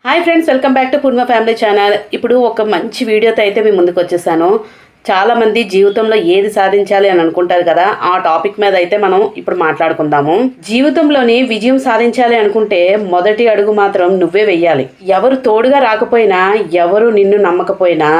Hi friends, welcome back to Purna family channel. ఇప్పుడు ఒక మంచి వీడియోతో అయితే మీ ముందుకు వచ్చేసాను. చాలామంది జీవితంలో ఏది సాధించాలి అని అనుకుంటారు కదా, ఆ టాపిక్ మీద అయితే మనం ఇప్పుడు మాట్లాడుకుందాము. జీవితంలోని విజయం సాధించాలి అనుకుంటే మొదటి అడుగు మాత్రం నువ్వే వెయ్యాలి. ఎవరు తోడుగా రాకపోయినా, ఎవరు నిన్ను నమ్మకపోయినా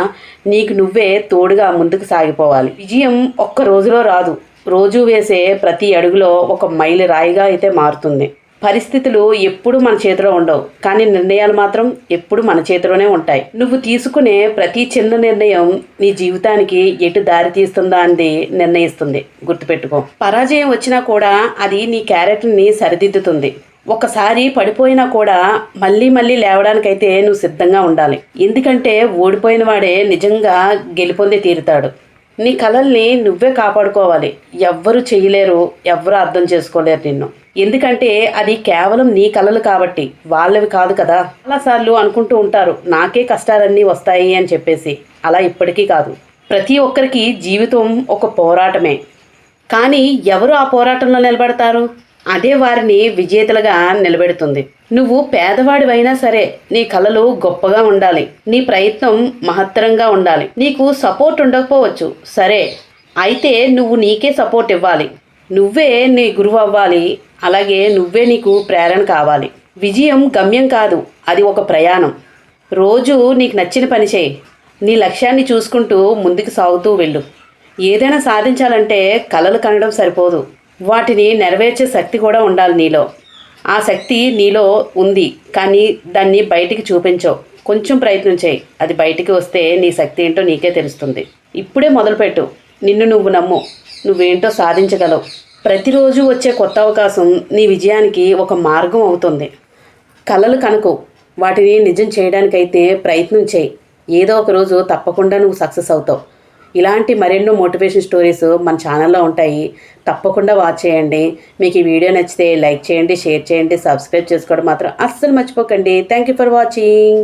నీకు నువ్వే తోడుగా ముందుకు సాగిపోవాలి. విజయం ఒక్క రోజులో రాదు. రోజు వేసే ప్రతి అడుగులో ఒక మైలు రాయిగా అయితే మారుతుంది. పరిస్థితులు ఎప్పుడు మన చేతిలో ఉండవు, కానీ నిర్ణయాలు మాత్రం ఎప్పుడు మన చేతిలోనే ఉంటాయి. నువ్వు తీసుకునే ప్రతి చిన్న నిర్ణయం నీ జీవితానికి ఎటు దారి తీస్తుందా అనేది నిర్ణయిస్తుంది. గుర్తుపెట్టుకో, పరాజయం వచ్చినా కూడా అది నీ క్యారెక్టర్ని సరిదిద్దుతుంది. ఒకసారి పడిపోయినా కూడా మళ్ళీ లేవడానికైతే నువ్వు సిద్ధంగా ఉండాలి. ఎందుకంటే ఓడిపోయిన వాడే నిజంగా గెలుపొంది తీరుతాడు. నీ కలల్ని నువ్వే కాపాడుకోవాలి. ఎవ్వరు చేయలేరు, ఎవ్వరు అర్థం చేసుకోలేరు నిన్ను. ఎందుకంటే అది కేవలం నీ కలలు కాబట్టి, వాళ్ళవి కాదు కదా. చాలాసార్లు అనుకుంటూ ఉంటారు నాకే కష్టాలన్నీ వస్తాయి అని చెప్పేసి. అలా ఇప్పటికీ కాదు. ప్రతి ఒక్కరికి జీవితం ఒక పోరాటమే. కానీ ఎవరు ఆ పోరాటంలో నిలబడతారు? అదే వారిని విజేతలుగా నిలబెడుతుంది. నువ్వు పేదవాడివైనా సరే నీ కలలు గొప్పగా ఉండాలి. నీ ప్రయత్నం మహత్తరంగా ఉండాలి. నీకు సపోర్ట్ ఉండకపోవచ్చు, సరే, అయితే నువ్వు నీకే సపోర్ట్ ఇవ్వాలి. నువ్వే నీ గురువు అవ్వాలి. అలాగే నువ్వే నీకు ప్రేరణ కావాలి. విజయం గమ్యం కాదు, అది ఒక ప్రయాణం. రోజు నీకు నచ్చిన పని చేయి. నీ లక్ష్యాన్ని చూసుకుంటూ ముందుకు సాగుతూ వెళ్ళు. ఏదైనా సాధించాలంటే కలలు కనడం సరిపోదు, వాటిని నెరవేర్చే శక్తి కూడా ఉండాలి నీలో. ఆ శక్తి నీలో ఉంది, కానీ దాన్ని బయటికి చూపించవు. కొంచెం ప్రయత్నం చేయి, అది బయటికి వస్తే నీ శక్తి ఏంటో నీకే తెలుస్తుంది. ఇప్పుడే మొదలుపెట్టు. నిన్ను నువ్వు నమ్ము, నువ్వేంటో సాధించగలవు. ప్రతిరోజు వచ్చే కొత్త అవకాశం నీ విజయానికి ఒక మార్గం అవుతుంది. కలలు కనుకో, వాటిని నిజం చేయడానికైతే ప్రయత్నం చేయి. ఏదో ఒక రోజు తప్పకుండా నువ్వు సక్సెస్ అవుతావు. ఇలాంటి మరెన్నో మోటివేషన్ స్టోరీస్ మన ఛానల్లో ఉంటాయి, తప్పకుండా వాచ్ చేయండి. మీకు ఈ వీడియో నచ్చితే లైక్ చేయండి, షేర్ చేయండి, సబ్స్క్రైబ్ చేసుకోవడం మాత్రం అస్సలు మర్చిపోకండి. Thank you for watching.